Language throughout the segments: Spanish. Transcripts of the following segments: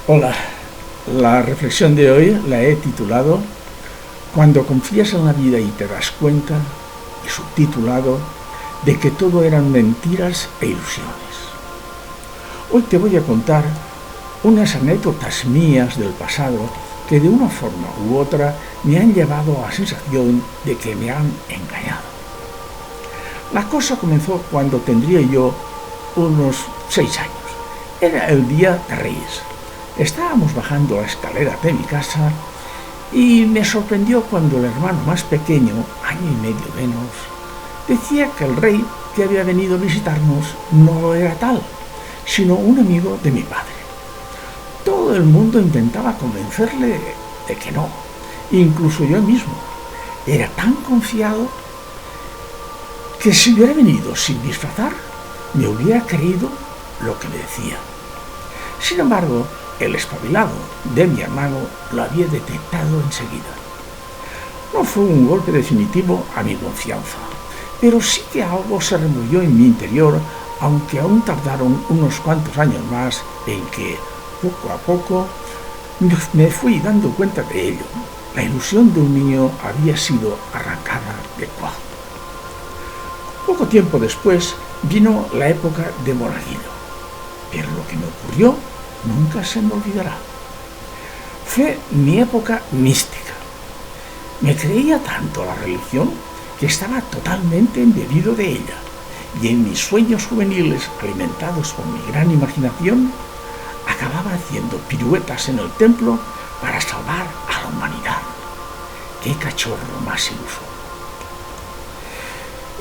Hola, la reflexión de hoy la he titulado Cuando confías en la vida y te das cuenta, y subtitulado de que todo eran mentiras e ilusiones. Hoy te voy a contar unas anécdotas mías del pasado que de una forma u otra me han llevado a la sensación de que me han engañado. La cosa comenzó cuando tendría yo unos 6 años. Era el día de Reyes. Estábamos bajando la escalera de mi casa y me sorprendió cuando el hermano más pequeño, año y medio menos, decía que el rey que había venido a visitarnos no era tal, sino un amigo de mi padre. Todo el mundo intentaba convencerle de que no, incluso yo mismo. Era tan confiado que si hubiera venido sin disfrazar, me hubiera creído lo que me decía. Sin embargo, el espabilado de mi hermano lo había detectado enseguida. No fue un golpe definitivo a mi confianza, pero sí que algo se removió en mi interior, aunque aún tardaron unos cuantos años más en que, poco a poco, me fui dando cuenta de ello. La ilusión de un niño había sido arrancada de cuajo. Poco tiempo después vino la época de monaguillo, pero lo que me ocurrió nunca se me olvidará. Fue mi época mística. Me creía tanto la religión que estaba totalmente embebido de ella, y en mis sueños juveniles, alimentados por mi gran imaginación, acababa haciendo piruetas en el templo para salvar a la humanidad. ¡Qué cachorro más iluso!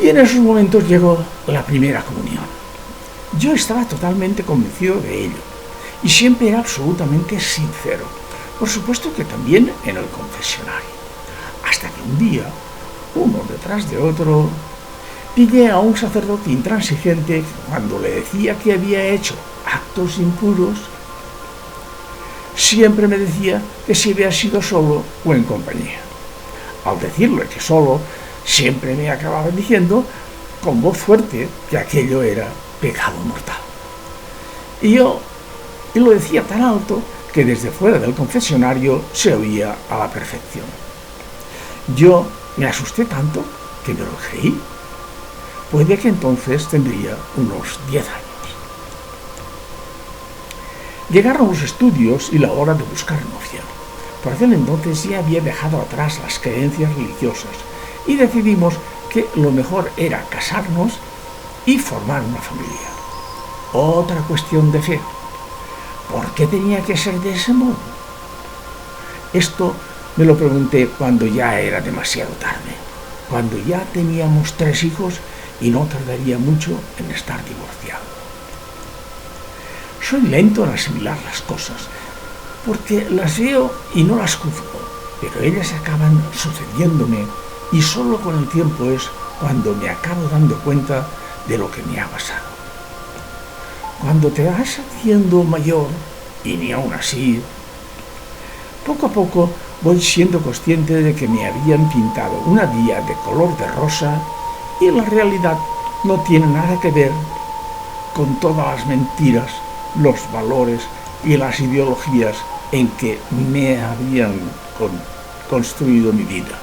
Y en esos momentos llegó la primera comunión. Yo estaba totalmente convencido de ello, y siempre era absolutamente sincero. Por supuesto que también en el confesionario. Hasta que un día, uno detrás de otro, pillé a un sacerdote intransigente que cuando le decía que había hecho actos impuros, siempre me decía que si había sido solo o en compañía. Al decirle que solo, siempre me acababa diciendo con voz fuerte que aquello era pecado mortal. Y lo decía tan alto que desde fuera del confesionario se oía a la perfección. Yo me asusté tanto que me lo creí. Puede que entonces tendría unos 10 años. Llegaron los estudios y la hora de buscar novia. Por aquel entonces ya había dejado atrás las creencias religiosas y decidimos que lo mejor era casarnos y formar una familia. Otra cuestión de fe. ¿Por qué tenía que ser de ese modo? Esto me lo pregunté cuando ya era demasiado tarde, cuando ya teníamos 3 hijos y no tardaría mucho en estar divorciado. Soy lento en asimilar las cosas, porque las veo y no las juzgo, pero ellas acaban sucediéndome y solo con el tiempo es cuando me acabo dando cuenta de lo que me ha pasado. Cuando te vas haciendo mayor, y ni aún así, poco a poco voy siendo consciente de que me habían pintado una vía de color de rosa y la realidad no tiene nada que ver con todas las mentiras, los valores y las ideologías en que me habían construido mi vida.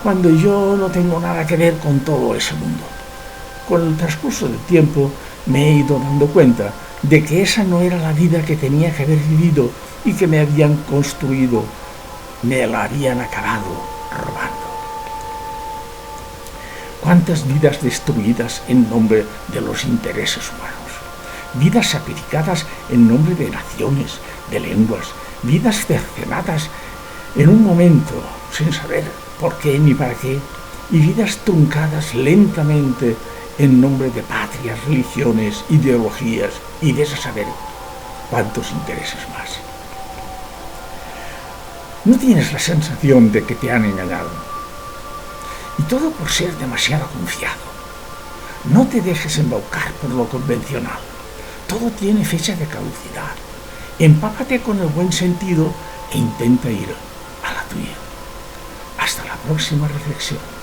Cuando yo no tengo nada que ver con todo ese mundo. Con el transcurso del tiempo me he ido dando cuenta de que esa no era la vida que tenía que haber vivido y que me habían construido, me la habían acabado robando. ¿Cuántas vidas destruidas en nombre de los intereses humanos? Vidas sacrificadas en nombre de naciones, de lenguas, vidas cercenadas en un momento sin saber por qué ni para qué, y vidas truncadas lentamente en nombre de patrias, religiones, ideologías y de saber cuántos intereses más. ¿No tienes la sensación de que te han engañado? Y todo por ser demasiado confiado. No te dejes embaucar por lo convencional. Todo tiene fecha de caducidad. Empápate con el buen sentido e intenta ir a la tuya. Hasta la próxima reflexión.